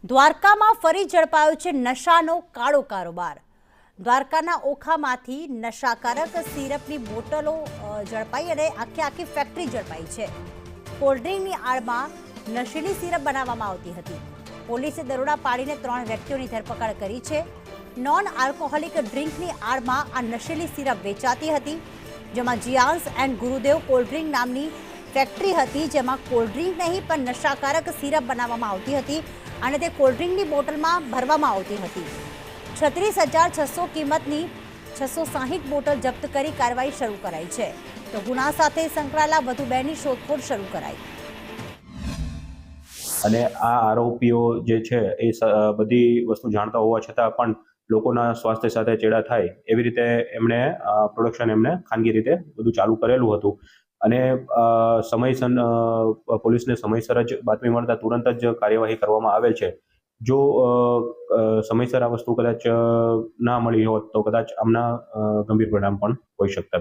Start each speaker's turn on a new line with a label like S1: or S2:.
S1: દ્વારકામાં ફરી ઝડપાયો છે નશાનો કાળો કારોબાર। દ્વારકાના ઓખામાંથી નશાકારક સિરપની બોટલો ઝડપાઈ અને આખી ફેક્ટરી ઝડપાઈ છે। કોલ્ડ્રિંકની આડમાં નશીલી સિરપ બનાવવામાં આવતી હતી। પોલીસે દરોડા પાડીને 3 વ્યક્તિઓની ધરપકડ કરી છે। નોન આલ્કોહોલિક ડ્રિંકની આડમાં આ નશીલી સિરપ વેચાતી હતી, જેમાં જીયાન્સ એન્ડ ગુરુદેવ કોલ્ડ્રિંક નામની ફેક્ટરી હતી, જેમાં કોલ્ડ્રિંક નહીં પણ નશાકારક સિરપ બનાવવામાં આવતી હતી અને તે કોલ્ડ્રિંકની બોટલમાં ભરવામાં આવતી હતી। 36,600 કિંમતની 660 બોટલ જપ્ત કરી કાર્યવાહી શરૂ કરાઈ છે, તો ગુના સાથે સંકળાયેલા વધુ 2ની શોધખોળ શરૂ કરાઈ।
S2: અને આ આરોપીઓ જે છે એ બધી વસ્તુ જાણતા હોવા છતાં પણ લોકોના સ્વાસ્થ્ય સાથે ચેડા થાય એવી રીતે એમણે પ્રોડક્શન ખાનગી રીતે બધું ચાલુ કરેલું હતું। અને પોલીસને સમયસર જ બાતમી મળતા તુરંત જ કાર્યવાહી કરવામાં આવેલ છે। જો સમયસર આ વસ્તુ કદાચ ના મળી હોત તો કદાચ આમના ગંભીર પરિણામ પણ હોઈ શકતા।